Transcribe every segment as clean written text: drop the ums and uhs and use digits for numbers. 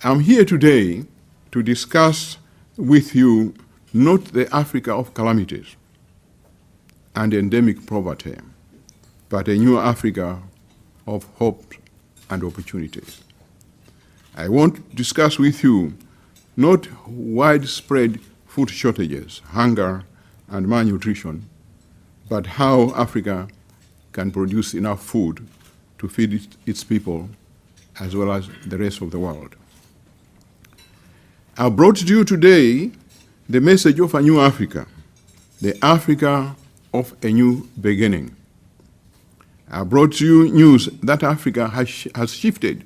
I'm here today to discuss with you not the Africa of calamities and endemic poverty, but a new Africa of hope and opportunities. I want to discuss with you not widespread food shortages, hunger, and malnutrition, but how Africa can produce enough food to feed its people as well as the rest of the world. I brought to you today the message of a new Africa, the Africa of a new beginning. I brought to you news that Africa has shifted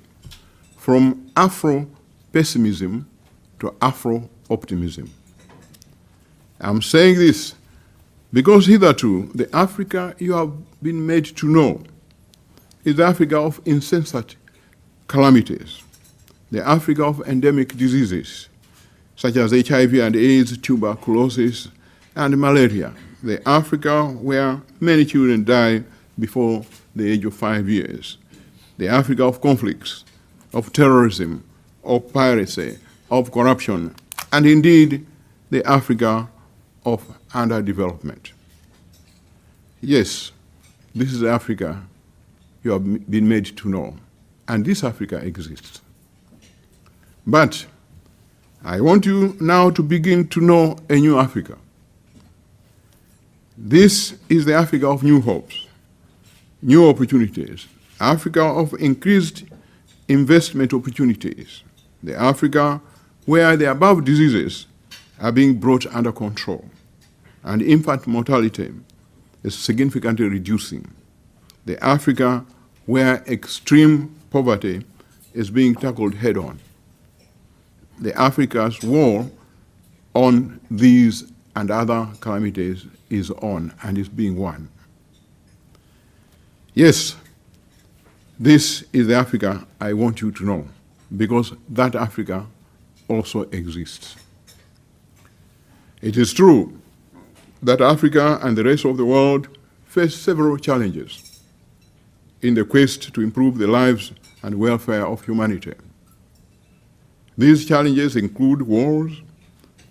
from Afro-pessimism to Afro-optimism. I'm saying this because hitherto, the Africa you have been made to know is the Africa of insensate calamities, the Africa of endemic diseases, such as HIV and AIDS, tuberculosis, and malaria, the Africa where many children die before the age of 5 years, the Africa of conflicts, of terrorism, of piracy, of corruption, and indeed the Africa of underdevelopment. Yes, this is the Africa you have been made to know, and this Africa exists. But I want you now to begin to know a new Africa. This is the Africa of new hopes, new opportunities, Africa of increased investment opportunities, the Africa where the above diseases are being brought under control and infant mortality is significantly reducing, the Africa where extreme poverty is being tackled head-on, the Africa's war on these and other calamities is on and is being won. Yes, this is the Africa I want you to know, because that Africa also exists. It is true that Africa and the rest of the world face several challenges in the quest to improve the lives and welfare of humanity. These challenges include wars,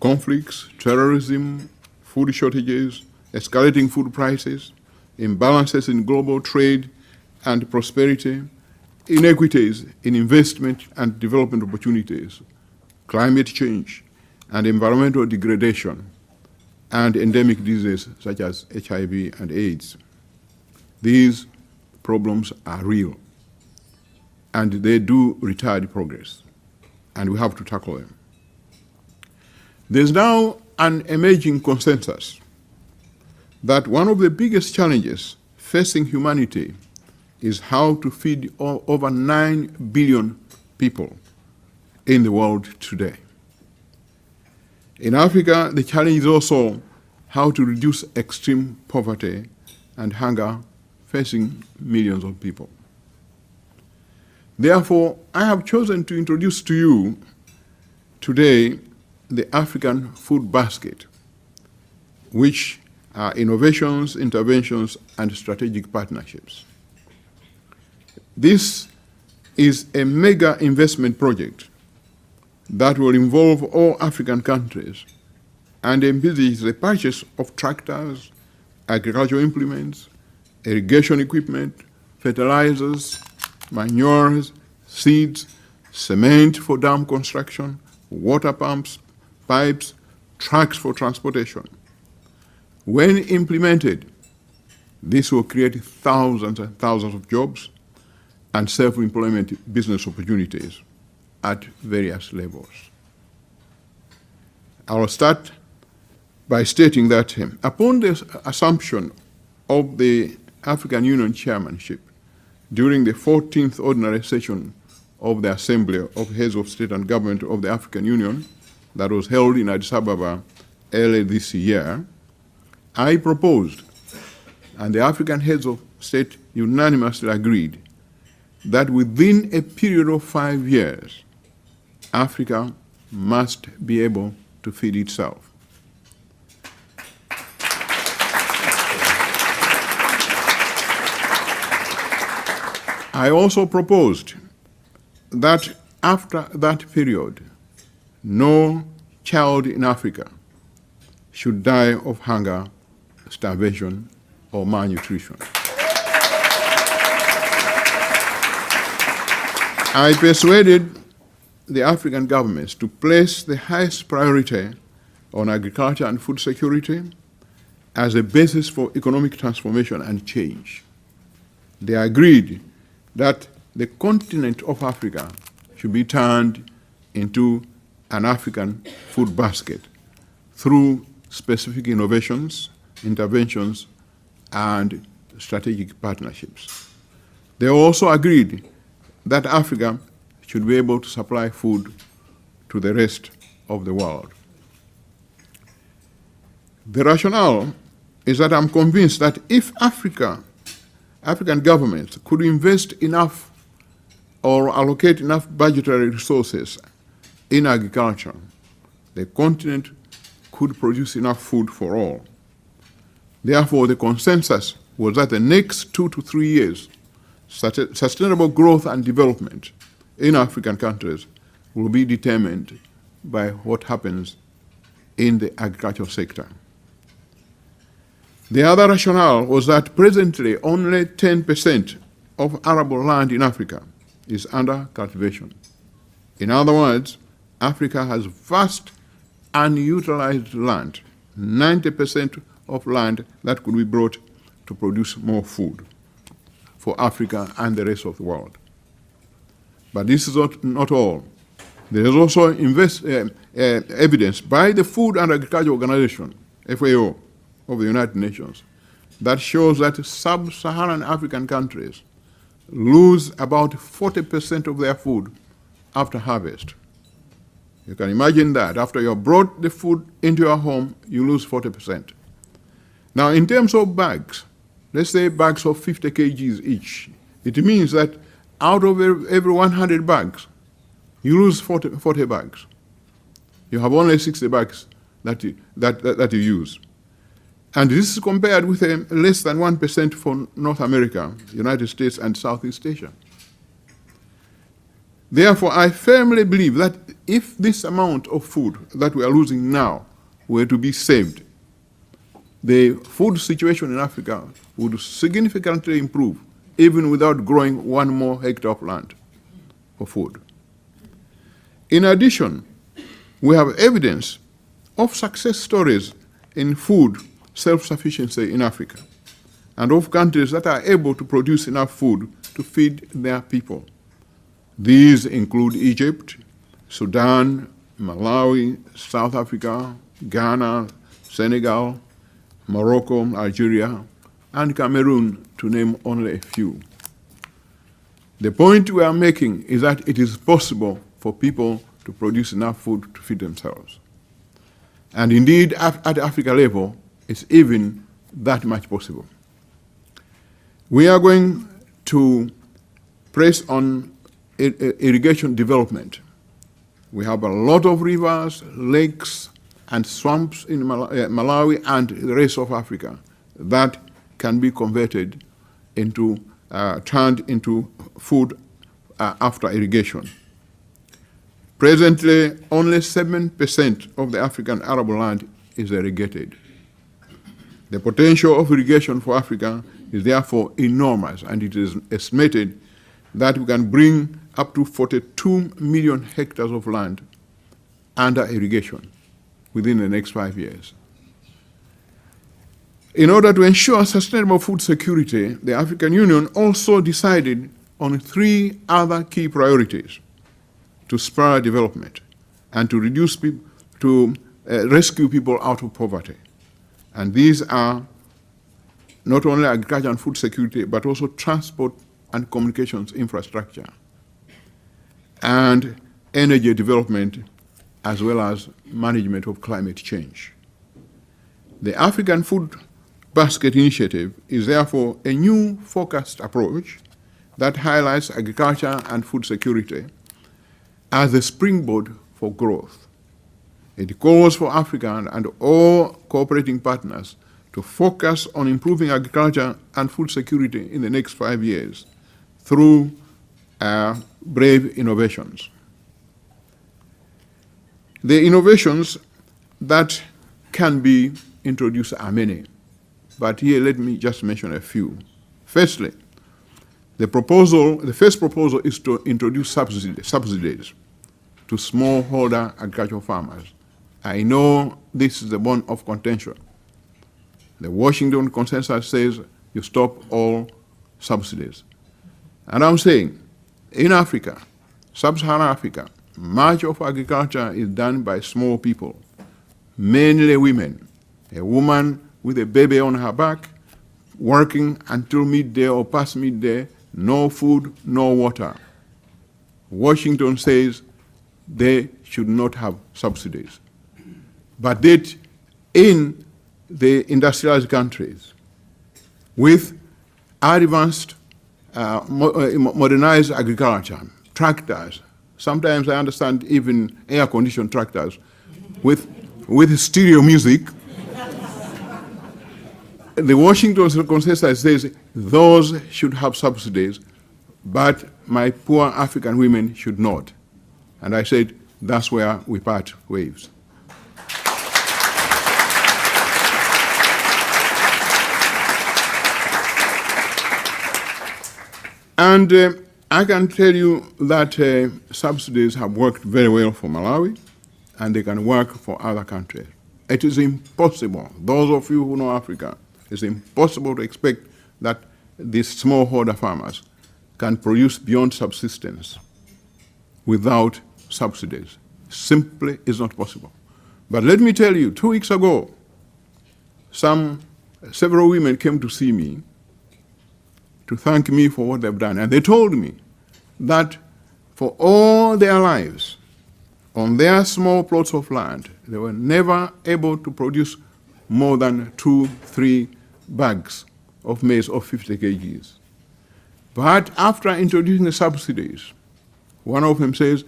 conflicts, terrorism, food shortages, escalating food prices, imbalances in global trade and prosperity, inequities in investment and development opportunities, climate change and environmental degradation, and endemic diseases such as HIV and AIDS. These problems are real, and they do retard progress, and we have to tackle them. There's now an emerging consensus that one of the biggest challenges facing humanity is how to feed over 9 billion people in the world today. In Africa, the challenge is also how to reduce extreme poverty and hunger facing millions of people. Therefore, I have chosen to introduce to you today the African food basket, which are innovations, interventions, and strategic partnerships. This is a mega investment project that will involve all African countries and envisage the purchase of tractors, agricultural implements, irrigation equipment, fertilizers, manures, seeds, cement for dam construction, water pumps, pipes, trucks for transportation. When implemented, this will create thousands and thousands of jobs and self-employment business opportunities at various levels. I will start by stating that upon the assumption of the African Union chairmanship during the 14th ordinary session of the Assembly of Heads of State and Government of the African Union that was held in Addis Ababa early this year, I proposed, and the African heads of state unanimously agreed, that within a period of 5 years, Africa must be able to feed itself. I also proposed that after that period, no child in Africa should die of hunger, starvation, or malnutrition. I persuaded the African governments to place the highest priority on agriculture and food security as a basis for economic transformation and change. They agreed that the continent of Africa should be turned into an African food basket through specific innovations, interventions, and strategic partnerships. They also agreed that Africa should be able to supply food to the rest of the world. The rationale is that I'm convinced that if African governments could invest enough or allocate enough budgetary resources in agriculture, the continent could produce enough food for all. Therefore, the consensus was that the next 2 to 3 years, sustainable growth and development in African countries will be determined by what happens in the agricultural sector. The other rationale was that presently only 10% of arable land in Africa is under cultivation. In other words, Africa has vast unutilized land, 90% of land that could be brought to produce more food for Africa and the rest of the world. But this is not all. There is also evidence by the Food and Agriculture Organization, FAO, of the United Nations, that shows that sub-Saharan African countries lose about 40% of their food after harvest. You can imagine that. After you have brought the food into your home, you lose 40%. Now, in terms of bags, let's say bags of 50 kgs each, it means that out of every 100 bags, you lose 40 bags. You have only 60 bags that you use. And this is compared with less than 1% for North America, United States, and Southeast Asia. Therefore, I firmly believe that if this amount of food that we are losing now were to be saved, the food situation in Africa would significantly improve, even without growing one more hectare of land for food. In addition, we have evidence of success stories in food self-sufficiency in Africa, and of countries that are able to produce enough food to feed their people. These include Egypt, Sudan, Malawi, South Africa, Ghana, Senegal, Morocco, Algeria, and Cameroon, to name only a few. The point we are making is that it is possible for people to produce enough food to feed themselves. And indeed, at the Africa level, it's even that much possible. We are going to press on irrigation development. We have a lot of rivers, lakes, and swamps in Malawi and the rest of Africa that can be converted into, turned into food after irrigation. Presently, only 7% of the African arable land is irrigated. The potential of irrigation for Africa is therefore enormous, and it is estimated that we can bring up to 42 million hectares of land under irrigation within the next 5 years. In order to ensure sustainable food security, the African Union also decided on 3 other key priorities to spur development and to rescue people out of poverty. And these are not only agriculture and food security, but also transport and communications infrastructure, and energy development, as well as management of climate change. The African Food Basket Initiative is therefore a new focused approach that highlights agriculture and food security as a springboard for growth. It calls for Africa and all cooperating partners to focus on improving agriculture and food security in the next 5 years through brave innovations. The innovations that can be introduced are many, but here let me just mention a few. Firstly, the first proposal is to introduce subsidies to smallholder agricultural farmers. I know this is the bone of contention. The Washington Consensus says you stop all subsidies. And I'm saying, in Africa, sub-Saharan Africa, much of agriculture is done by small people, mainly women. A woman with a baby on her back, working until midday or past midday, no food, no water. Washington says they should not have subsidies. But that in the industrialized countries, with advanced, modernized agriculture, tractors, sometimes I understand even air-conditioned tractors, with stereo music, the Washington Consensus says those should have subsidies, but my poor African women should not. And I said, that's where we part ways. And I can tell you that subsidies have worked very well for Malawi, and they can work for other countries. It is impossible, those of you who know Africa, it's impossible to expect that these smallholder farmers can produce beyond subsistence without subsidies. Simply is not possible. But let me tell you, 2 weeks ago, several women came to see me to thank me for what they've done. And they told me that for all their lives, on their small plots of land, they were never able to produce more than 2-3 bags of maize of 50 kgs. But after introducing the subsidies, one of them says,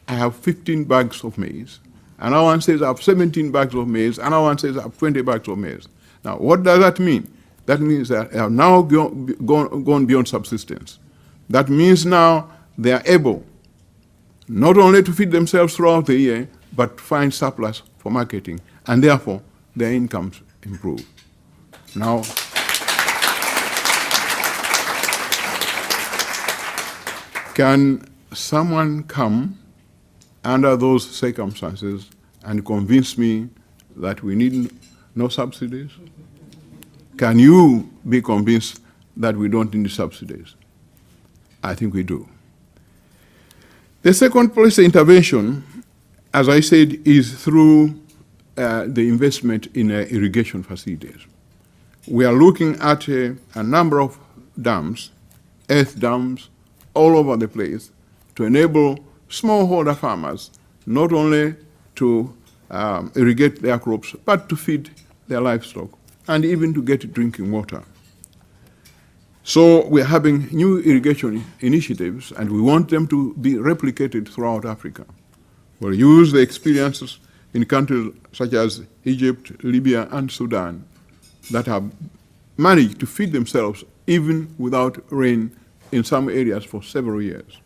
I have 15 bags of maize. Another one says, I have 17 bags of maize. Another one says, I have 20 bags of maize. Now, what does that mean? That means that they have now gone beyond subsistence. That means now they are able not only to feed themselves throughout the year, but find surplus for marketing, and therefore their incomes improve. Now, can someone come under those circumstances and convince me that we need no subsidies? Can you be convinced that we don't need subsidies? I think we do. The second policy intervention, as I said, is through the investment in irrigation facilities. We are looking at a number of dams, earth dams, all over the place to enable smallholder farmers not only to irrigate their crops, but to feed their livestock and even to get drinking water. So we're having new irrigation initiatives, and we want them to be replicated throughout Africa. We'll use the experiences in countries such as Egypt, Libya, and Sudan that have managed to feed themselves even without rain in some areas for several years.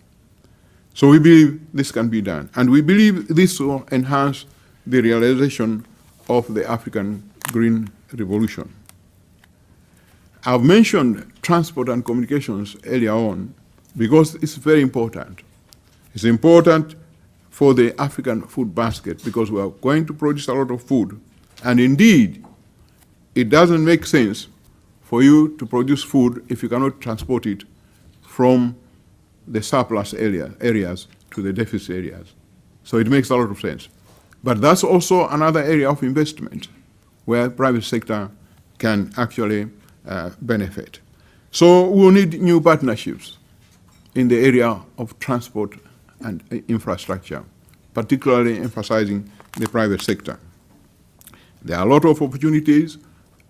So we believe this can be done, and we believe this will enhance the realization of the African Green Revolution. I've mentioned transport and communications earlier on because it's very important. It's important for the African food basket because we are going to produce a lot of food. And indeed, it doesn't make sense for you to produce food if you cannot transport it from the surplus areas to the deficit areas. So it makes a lot of sense. But that's also another area of investment where private sector can actually benefit. So we'll need new partnerships in the area of transport and infrastructure, particularly emphasizing the private sector. There are a lot of opportunities.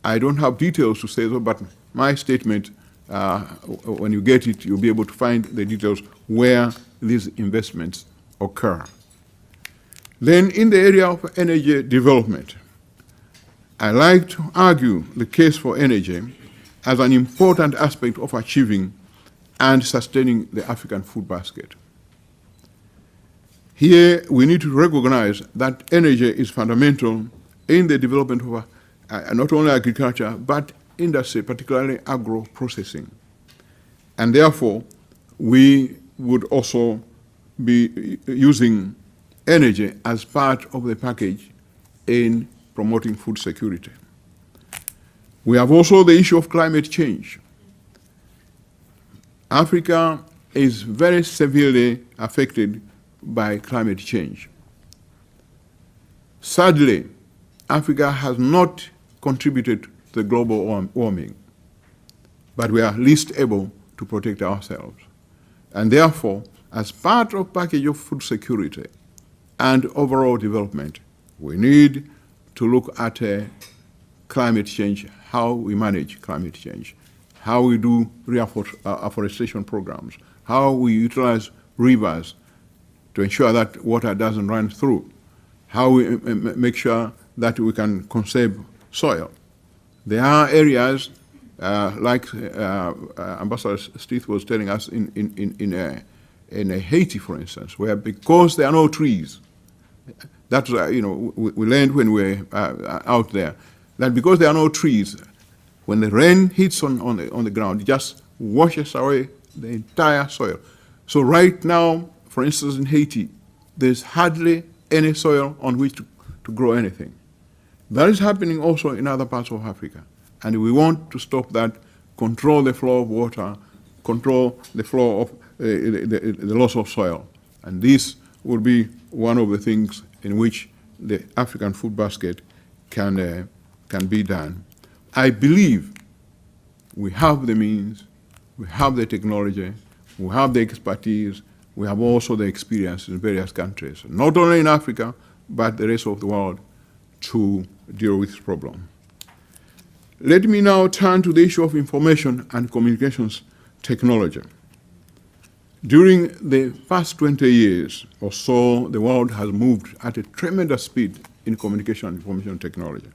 I don't have details to say so, but my statement, when you get it, you'll be able to find the details where these investments occur. Then in the area of energy development, I like to argue the case for energy as an important aspect of achieving and sustaining the African food basket. Here we need to recognize that energy is fundamental in the development of not only agriculture, but industry, particularly agro-processing. And therefore, we would also be using energy as part of the package in promoting food security. We have also the issue of climate change. Africa is very severely affected by climate change. Sadly, Africa has not contributed to the global warming, but we are least able to protect ourselves. And therefore, as part of package of food security and overall development, we need to look at climate change, how we manage climate change, how we do afforestation programs, how we utilize rivers to ensure that water doesn't run through, how we make sure that we can conserve soil. There are areas like Ambassador Steve was telling us in Haiti, for instance, where because there are no trees, that's we learned when we were out there that because there are no trees, when the rain hits on the ground, it just washes away the entire soil. So right now, for instance, in Haiti, there's hardly any soil on which to grow anything. That is happening also in other parts of Africa. And we want to stop that, control the flow of water, control the flow of the loss of soil. And this will be one of the things in which the African food basket can be done. I believe we have the means, we have the technology, we have the expertise, we have also the experience in various countries, not only in Africa, but the rest of the world, to deal with this problem. Let me now turn to the issue of information and communications technology. During the past 20 years or so, the world has moved at a tremendous speed in communication and information technology.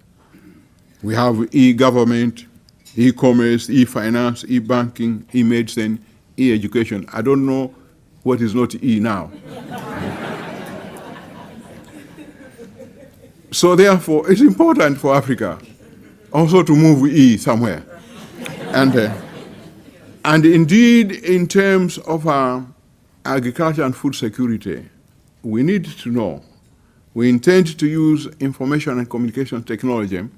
We have e-government, e-commerce, e-finance, e-banking, e-medicine, e-education. I don't know what is not e now. So therefore, it's important for Africa also to move e somewhere. And indeed, in terms of agriculture and food security, we need to know, we intend to use information and communication technology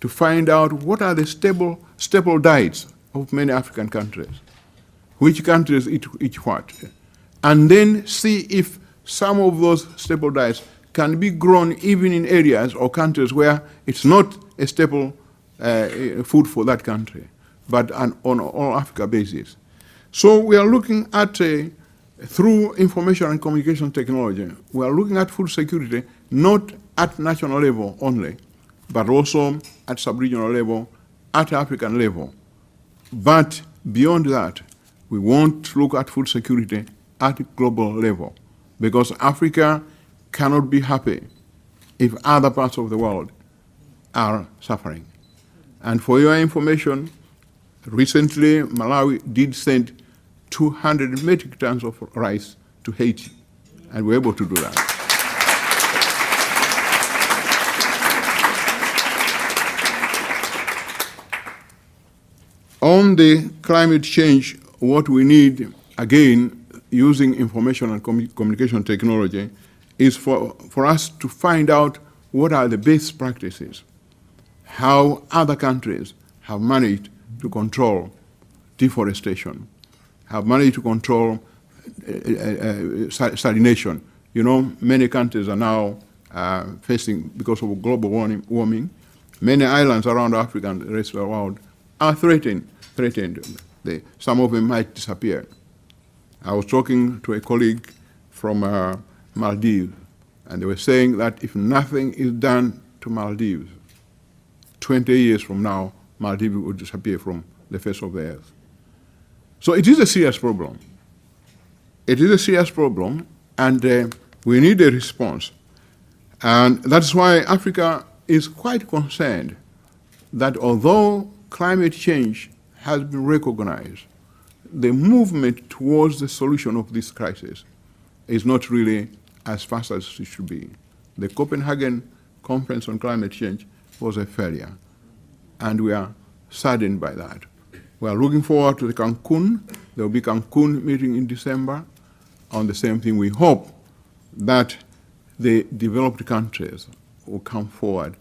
to find out what are the staple diets of many African countries, which countries eat what, and then see if some of those staple diets can be grown even in areas or countries where it's not a staple food for that country, but on an all-Africa basis. So we are looking at, through information and communication technology, we are looking at food security not at national level only, but also at sub-regional level, at African level. But beyond that, we want to look at food security at global level, because Africa cannot be happy if other parts of the world are suffering. And for your information, recently Malawi did send 200 metric tons of rice to Haiti, and we're able to do that. On the climate change, what we need, again, using information and communication technology, is for us to find out what are the best practices, how other countries have managed to control deforestation, have managed to control salination. You know, many countries are now facing, because of global warming, many islands around Africa and the rest of the world are threatened. Some of them might disappear. I was talking to a colleague from Maldives, and they were saying that if nothing is done to Maldives, 20 years from now, Maldives will disappear from the face of the earth. So it is a serious problem. It is a serious problem, and we need a response. And that's why Africa is quite concerned that although climate change has been recognized, the movement towards the solution of this crisis is not really as fast as it should be. The Copenhagen Conference on Climate Change was a failure, and we are saddened by that. We are looking forward to the Cancun. There will be Cancun meeting in December on the same thing. We hope that the developed countries will come forward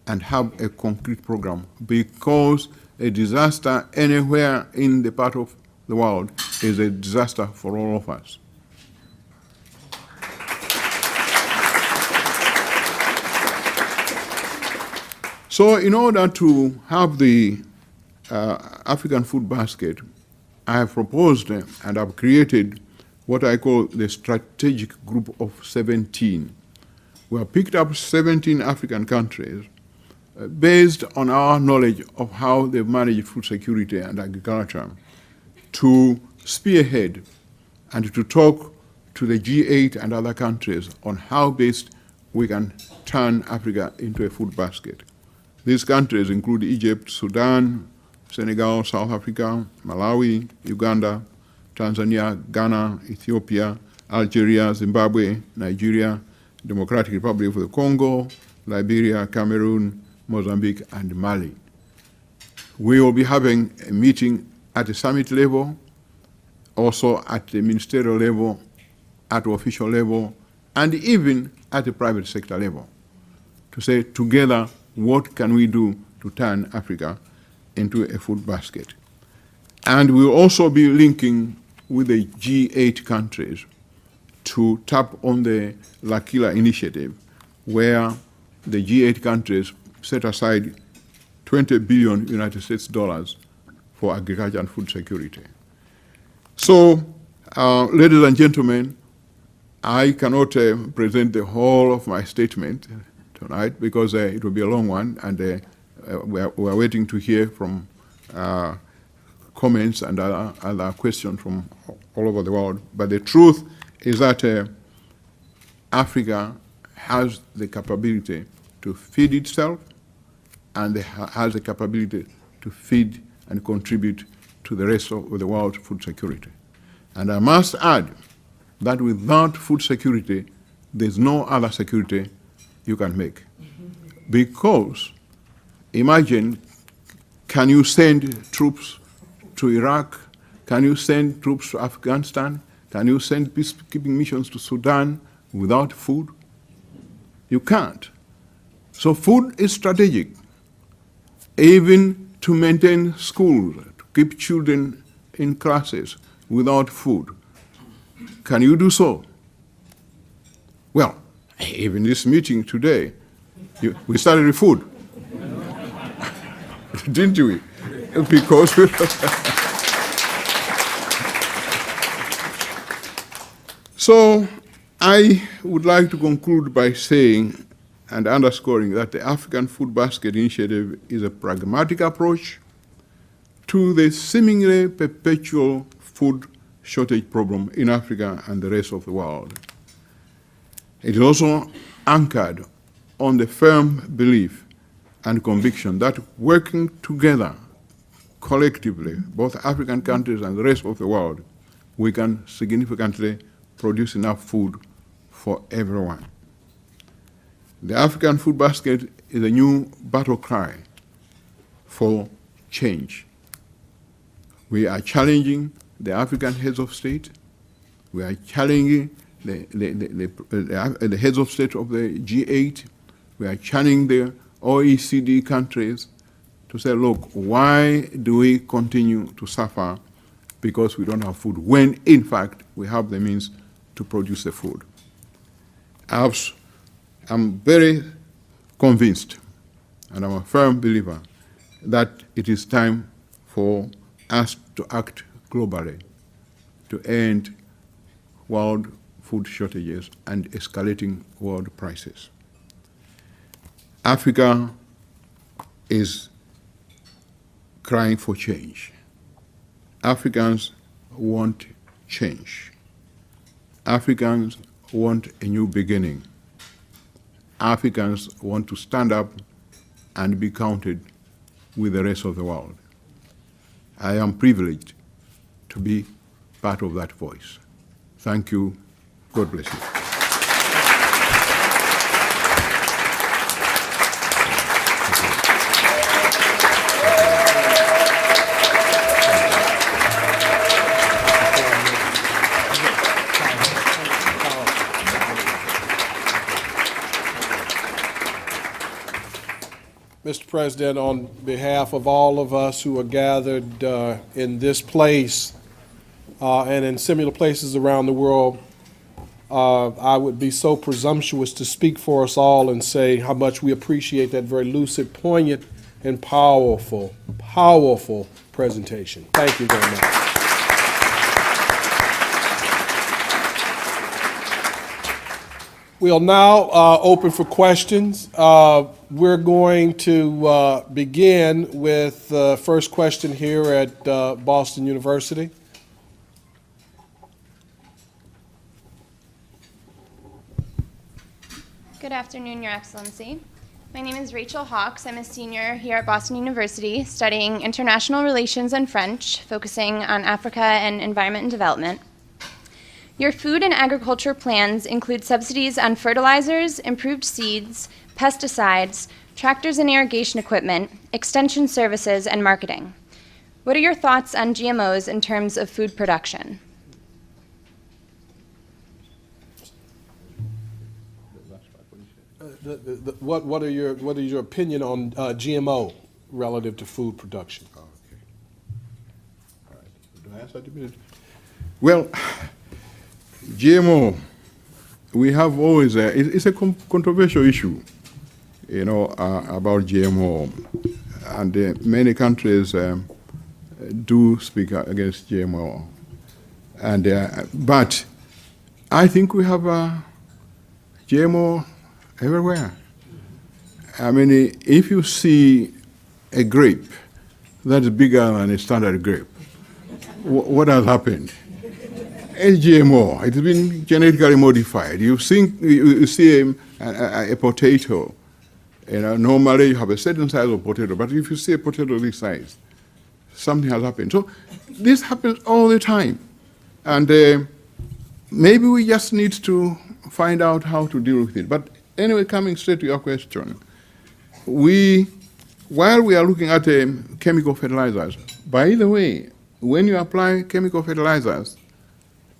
and have a concrete program, because a disaster anywhere in the part of the world is a disaster for all of us. So in order to have the African food basket, I have proposed and I've created what I call the strategic group of 17. We have picked up 17 African countries based on our knowledge of how they manage food security and agriculture, to spearhead and to talk to the G8 and other countries on how best we can turn Africa into a food basket. These countries include Egypt, Sudan, Senegal, South Africa, Malawi, Uganda, Tanzania, Ghana, Ethiopia, Algeria, Zimbabwe, Nigeria, Democratic Republic of the Congo, Liberia, Cameroon, Mozambique, and Mali. We will be having a meeting at the summit level, also at the ministerial level, at the official level, and even at the private sector level, to say together, what can we do to turn Africa into a food basket? And we'll also be linking with the G8 countries to tap on the L'Aquila initiative, where the G8 countries set aside $20 billion United States dollars for agriculture and food security. So, ladies and gentlemen, I cannot present the whole of my statement tonight, because it will be a long one, and we are waiting to hear from comments and other questions from all over the world. But the truth is that Africa has the capability to feed itself, and has the capability to feed and contribute to the rest of the world's food security. And I must add that without food security, there's no other security you can make. Because imagine, can you send troops to Iraq? Can you send troops to Afghanistan? Can you send peacekeeping missions to Sudan without food? You can't. So food is strategic, even to maintain schools, to keep children in classes without food. Can you do so? Well, even this meeting today, we started with food, didn't we? Because so I would like to conclude by saying and underscoring that the African Food Basket Initiative is a pragmatic approach to the seemingly perpetual food shortage problem in Africa and the rest of the world. It is also anchored on the firm belief and conviction that working together collectively, both African countries and the rest of the world, we can significantly produce enough food for everyone. The African food basket is a new battle cry for change. We are challenging the African heads of state. We are challenging the heads of state of the G8. We are challenging the OECD countries to say, look, why do we continue to suffer because we don't have food, when in fact we have the means to produce the food? I'm very convinced, and I'm a firm believer, that it is time for us to act globally to end world food shortages and escalating world prices. Africa is crying for change. Africans want change. Africans want a new beginning. Africans want to stand up and be counted with the rest of the world. I am privileged to be part of that voice. Thank you. God bless you. Mr. President, on behalf of all of us who are gathered in this place and in similar places around the world, I would be so presumptuous to speak for us all and say how much we appreciate that very lucid, poignant, and powerful, powerful presentation. Thank you very much. We'll now open for questions. We're going to begin with the first question here at Boston University. Good afternoon, Your Excellency. My name is Rachel Hawks. I'm a senior here at Boston University studying international relations and French, focusing on Africa and environment and development. Your food and agriculture plans include subsidies on fertilizers, improved seeds, pesticides, tractors and irrigation equipment, extension services, and marketing. What are your thoughts on GMOs in terms of food production? What is your opinion on GMO relative to food production? Okay. All right. Do I answer the minute? Well, GMO, we have always, it's a controversial issue, you know, about GMO. And many countries do speak against GMO. And, but I think we have GMO everywhere. I mean, if you see a grape that's bigger than a standard grape, what has happened? It's GMO. It's been genetically modified. You see a potato. You know, normally you have a certain size of potato, but if you see a potato this size, something has happened. So this happens all the time, and maybe we just need to find out how to deal with it. But anyway, coming straight to your question, while we are looking at chemical fertilizers, by the way, when you apply chemical fertilizers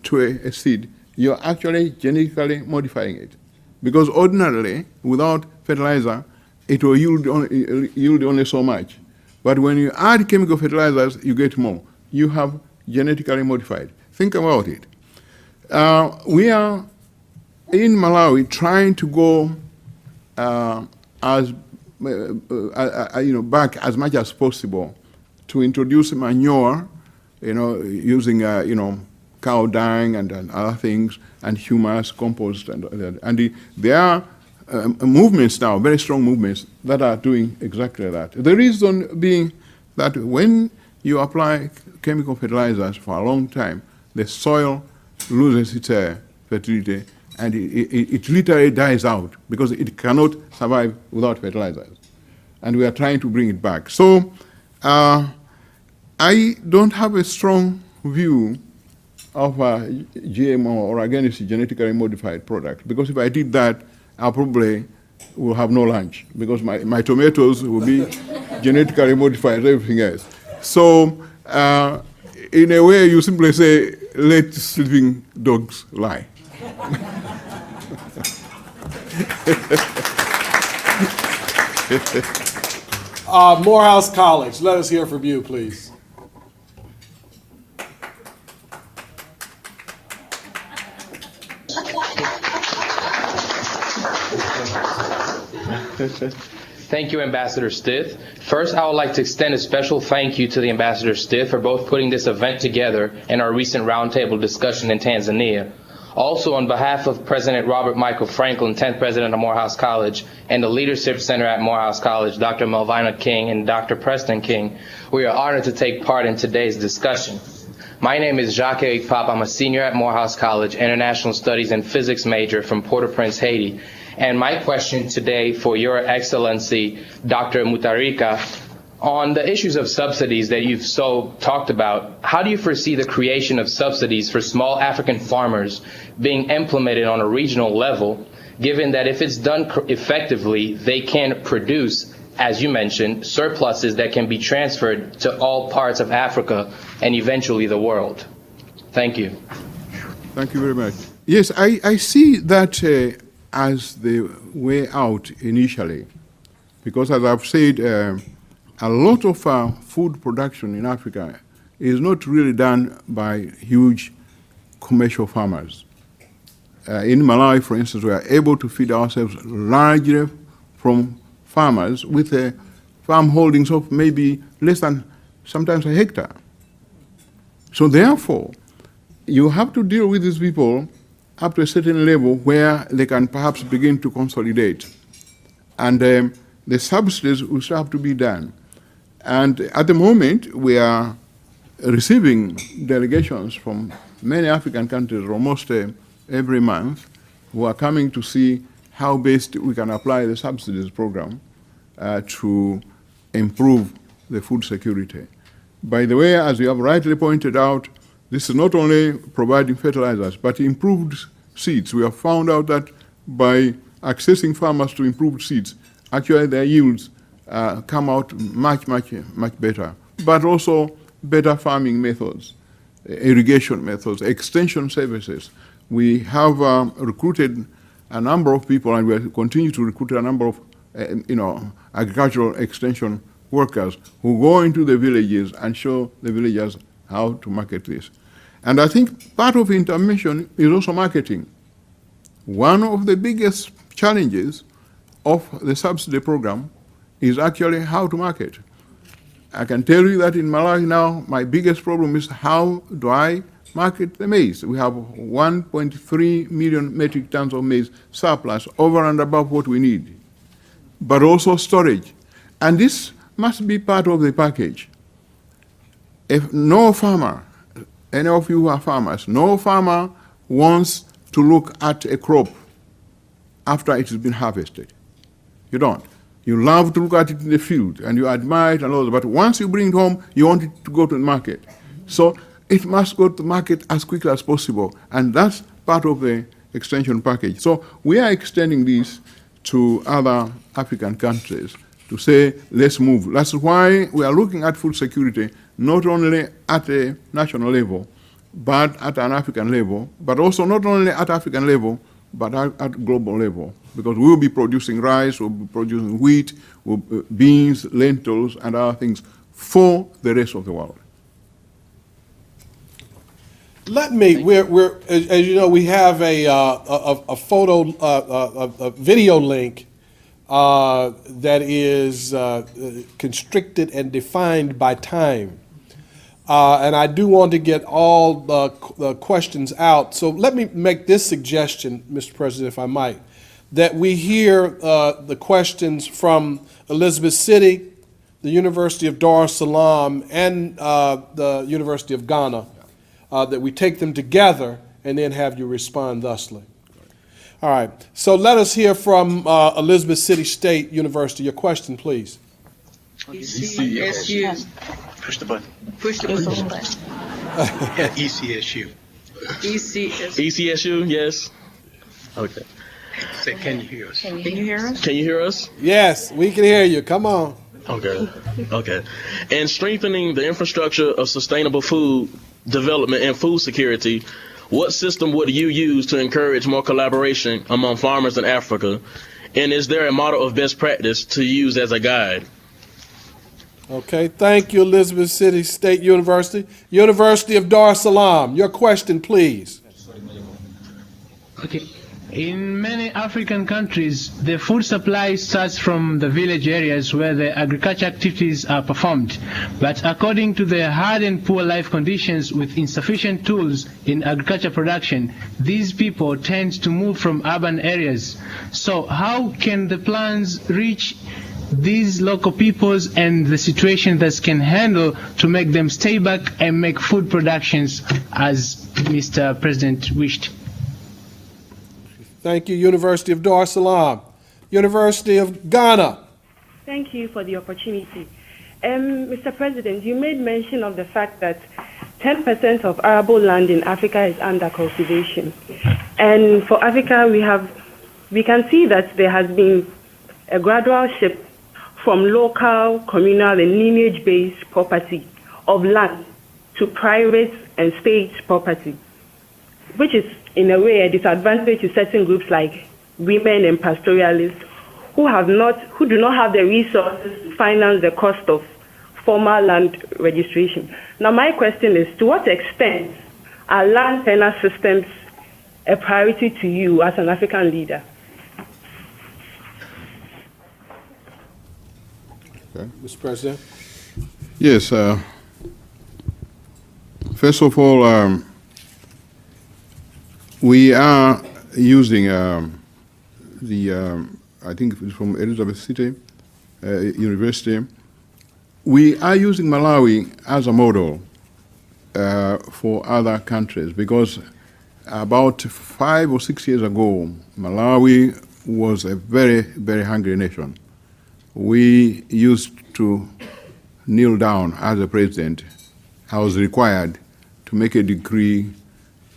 to a seed, you're actually genetically modifying it. Because ordinarily, without fertilizer, it will yield only so much. But when you add chemical fertilizers, you get more. You have genetically modified. Think about it. We are in Malawi trying to go back as much as possible to introduce manure, using cow dung and other things, and humus, compost, and there are movements now, very strong movements, that are doing exactly that. The reason being that when you apply chemical fertilizers for a long time, the soil loses its fertility, and it literally dies out because it cannot survive without fertilizers. And we are trying to bring it back. So I don't have a strong view of GMO or against genetically modified product, because if I did that, I probably will have no lunch, because my tomatoes will be genetically modified, everything else. So in a way, you simply say, let sleeping dogs lie. Morehouse College, let us hear from you, please. Thank you, Ambassador Stith. First, I would like to extend a special thank you to the Ambassador Stith for both putting this event together and our recent roundtable discussion in Tanzania. Also, on behalf of President Robert Michael Franklin, 10th President of Morehouse College, and the Leadership Center at Morehouse College, Dr. Melvina King and Dr. Preston King, we are honored to take part in today's discussion. My name is Jacques-Éric Pop. I'm a senior at Morehouse College, International Studies and Physics major from Port-au-Prince, Haiti. And my question today for Your Excellency, Dr. Mutharika, on the issues of subsidies that you've so talked about, how do you foresee the creation of subsidies for small African farmers being implemented on a regional level, given that if it's done effectively, they can produce, as you mentioned, surpluses that can be transferred to all parts of Africa and eventually the world? Thank you. Thank you very much. Yes, I see that as the way out initially. Because as I've said, a lot of food production in Africa is not really done by huge commercial farmers. In Malawi, for instance, we are able to feed ourselves largely from farmers with farm holdings of maybe less than sometimes a hectare. So therefore, you have to deal with these people up to a certain level where they can perhaps begin to consolidate. And the subsidies will still have to be done. And at the moment, we are receiving delegations from many African countries almost every month who are coming to see how best we can apply the subsidies program to improve the food security. By the way, as you have rightly pointed out, this is not only providing fertilizers, but improved seeds. We have found out that by accessing farmers to improved seeds, actually their yields come out much better. But also better farming methods, irrigation methods, extension services. We have recruited a number of people, and we will continue to recruit a number of agricultural extension workers who go into the villages and show the villagers how to market this. And I think part of intervention is also marketing. One of the biggest challenges of the subsidy program is actually how to market. I can tell you that in Malawi now, my biggest problem is how do I market the maize? We have 1.3 million metric tons of maize surplus over and above what we need, but also storage. And this must be part of the package. If no farmer, any of you who are farmers, no farmer wants to look at a crop after it has been harvested. You don't. You love to look at it in the field and you admire it and all that, but once you bring it home, you want it to go to the market. So it must go to the market as quickly as possible, and that's part of the extension package. So we are extending this to other African countries to say, let's move. That's why we are looking at food security not only at a national level, but at an African level, but also not only at African level, but at global level. Because we will be producing rice, we'll be producing wheat, beans, lentils, and other things for the rest of the world. Let me, as you know, we have a photo, a video link that is constricted and defined by time. And I do want to get all the questions out. So let me make this suggestion, Mr. President, if I might, that we hear the questions from Elizabeth City, the University of Dar es Salaam, and the University of Ghana, that we take them together and then have you respond thusly. All right, so let us hear from Elizabeth City State University. Your question, please. ECSU. Push the button. Push the button. ECSU. ECSU, yes. Okay. Say, can you hear us? Can you hear us? Can you hear us? Yes, we can hear you. Come on. Okay. Okay. And strengthening the infrastructure of sustainable food development and food security, what system would you use to encourage more collaboration among farmers in Africa? And is there a model of best practice to use as a guide? Okay, thank you, Elizabeth City State University. University of Dar es Salaam, your question, please. Okay. In many African countries, the food supply starts from the village areas where the agriculture activities are performed. But according to the hard and poor life conditions with insufficient tools in agriculture production, these people tend to move from urban areas. So how can the plans reach these local peoples and the situation that can handle to make them stay back and make food productions as Mr. President wished? Thank you, University of Dar es Salaam. University of Ghana. Thank you for the opportunity. Mr. President, you made mention of the fact that 10% of arable land in Africa is under cultivation. And for Africa, we can see that there has been a gradual shift from local, communal, and lineage-based property of land to private and state property, which is, in a way, a disadvantage to certain groups like women and pastoralists who do not have the resources to finance the cost of formal land registration. Now, my question is, to what extent are land tenure systems a priority to you as an African leader? Okay. Mr. President? Yes. First of all, we are using I think it's from Elizabeth City University. We are using Malawi as a model for other countries because about 5 or 6 years ago, Malawi was a very, very hungry nation. We used to kneel down as a president. I was required to make a decree,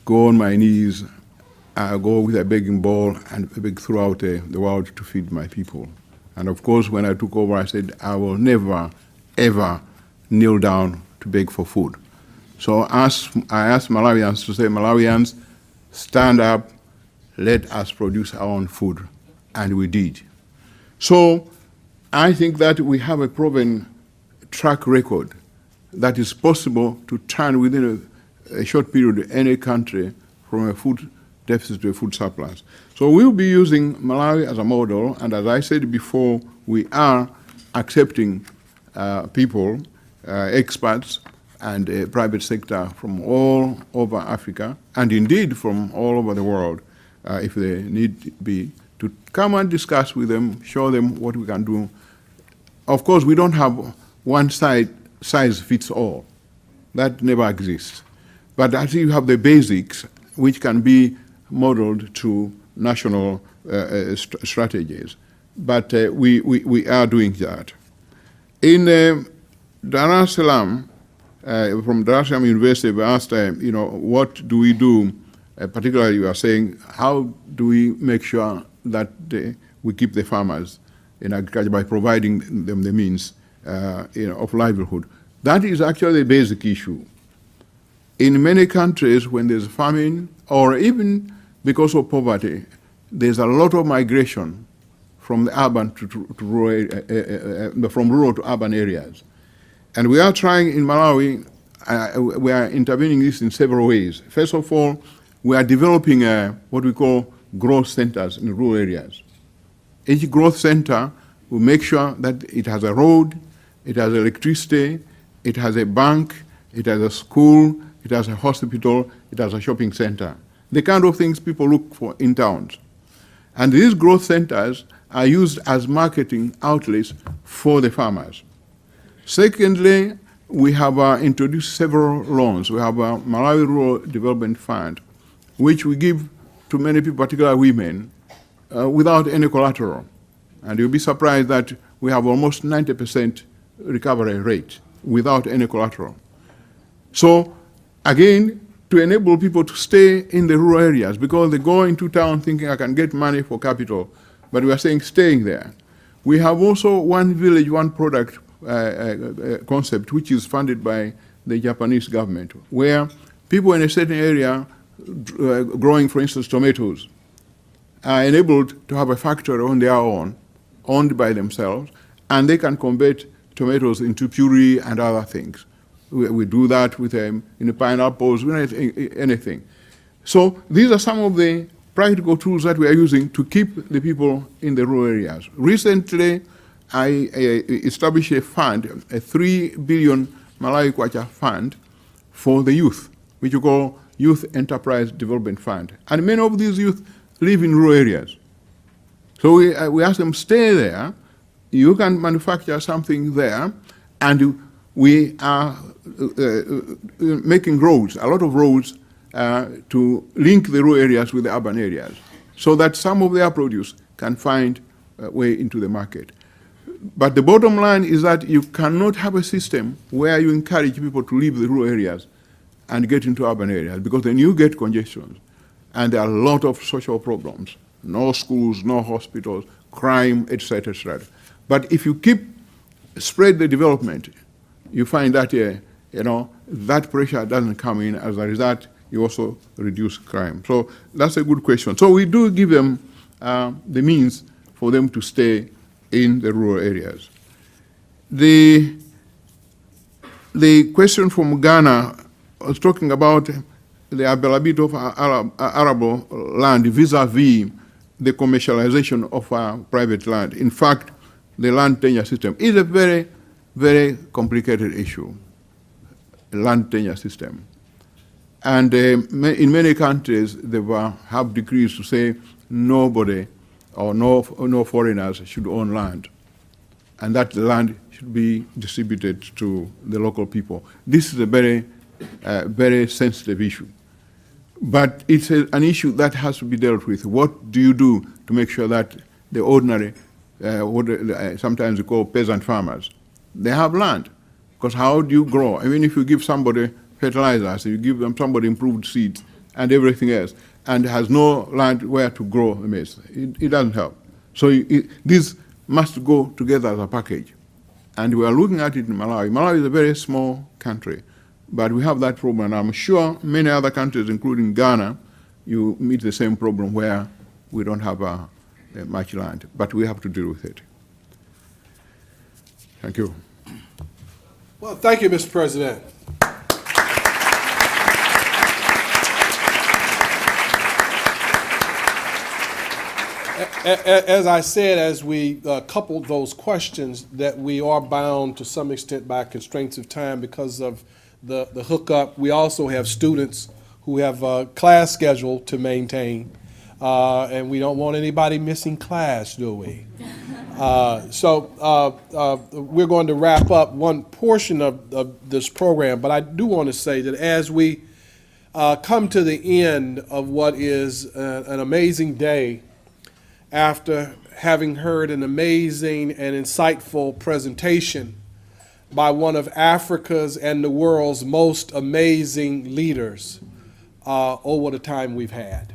go on my knees, go with a begging bowl and beg throughout the world to feed my people. And of course, when I took over, I said, I will never, ever kneel down to beg for food. So I asked Malawians to say, Malawians, stand up, let us produce our own food. And we did. So I think that we have a proven track record that is possible to turn within a short period any country from a food deficit to a food surplus. So we'll be using Malawi as a model, and as I said before, we are accepting people, experts, and private sector from all over Africa, and indeed from all over the world, if they need be, to come and discuss with them, show them what we can do. Of course, we don't have one size fits all. That never exists. But I think you have the basics, which can be modeled to national strategies. But we are doing that. In Dar es Salaam, from Dar es Salaam University, we asked, what do we do? Particularly, you are saying, how do we make sure that we keep the farmers in agriculture by providing them the means of livelihood? That is actually a basic issue. In many countries, when there's famine, or even because of poverty, there's a lot of migration from the urban to rural, from rural to urban areas. And we are trying in Malawi, we are intervening this in several ways. First of all, we are developing what we call growth centers in rural areas. Each growth center will make sure that it has a road, it has electricity, it has a bank, it has a school, it has a hospital, it has a shopping center. The kind of things people look for in towns. And these growth centers are used as marketing outlets for the farmers. Secondly, we have introduced several loans. We have a Malawi Rural Development Fund, which we give to many people, particularly women, without any collateral. And you'll be surprised that we have almost 90% recovery rate without any collateral. So, again, to enable people to stay in the rural areas, because they go into town thinking I can get money for capital, but we are saying staying there. We have also one village, one product concept, which is funded by the Japanese government, where people in a certain area growing, for instance, tomatoes, are enabled to have a factory on their own, owned by themselves, and they can convert tomatoes into puree and other things. We do that with in the pineapples, anything. So these are some of the practical tools that we are using to keep the people in the rural areas. Recently, I established a fund, a 3 billion Malawi Kwacha fund for the youth, which we call Youth Enterprise Development Fund. And many of these youth live in rural areas. So we ask them, stay there, you can manufacture something there, and we are making roads, a lot of roads, to link the rural areas with the urban areas, so that some of their produce can find a way into the market. But the bottom line is that you cannot have a system where you encourage people to leave the rural areas and get into urban areas, because then you get congestion, and there are a lot of social problems. No schools, no hospitals, crime, etc., etc. But if you spread the development, you find that, that pressure doesn't come in. As a result, you also reduce crime. So that's a good question. So we do give them the means for them to stay in the rural areas. The question from Ghana was talking about the availability of arable land vis-a-vis the commercialization of private land. In fact, the land tenure system is a very, very complicated issue, land tenure system. And in many countries, they have decrees to say nobody or no foreigners should own land, and that the land should be distributed to the local people. This is a very, very sensitive issue. But it's an issue that has to be dealt with. What do you do to make sure that the ordinary, sometimes we call peasant farmers, they have land? Because how do you grow? I mean, if you give somebody fertilizers, you give them somebody improved seeds and everything else, and has no land where to grow the maize, it doesn't help. So this must go together as a package. And we are looking at it in Malawi. Malawi is a very small country, but we have that problem. And I'm sure many other countries, including Ghana, you meet the same problem where we don't have much land, but we have to deal with it. Thank you. Well, thank you, Mr. President. As I said, as we coupled those questions, that we are bound to some extent by constraints of time because of the hookup. We also have students who have a class schedule to maintain, and we don't want anybody missing class, do we? So we're going to wrap up one portion of this program, but I do want to say that as we come to the end of what is an amazing day, after having heard an amazing and insightful presentation by one of Africa's and the world's most amazing leaders over the time we've had.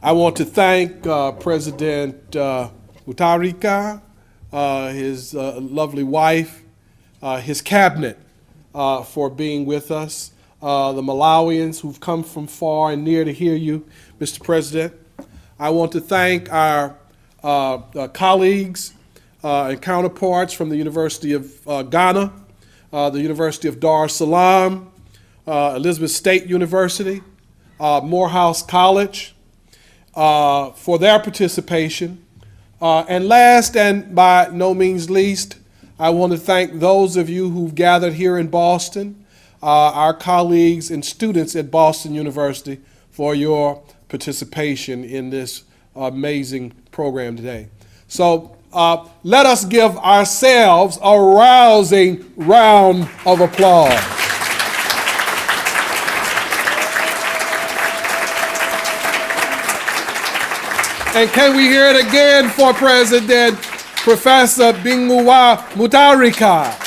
I want to thank President Mutharika, his lovely wife, his cabinet for being with us, the Malawians who've come from far and near to hear you, Mr. President. I want to thank our colleagues and counterparts from the University of Ghana, the University of Dar es Salaam, Elizabeth State University, Morehouse College, for their participation. And last and by no means least, I want to thank those of you who've gathered here in Boston, our colleagues and students at Boston University, for your participation in this amazing program today. So let us give ourselves a rousing round of applause. And can we hear it again for President Professor BINGU WA MUNTHALIKA?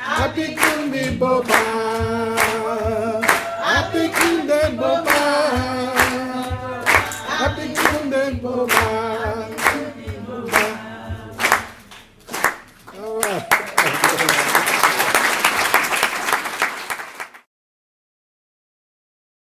Happy Boba.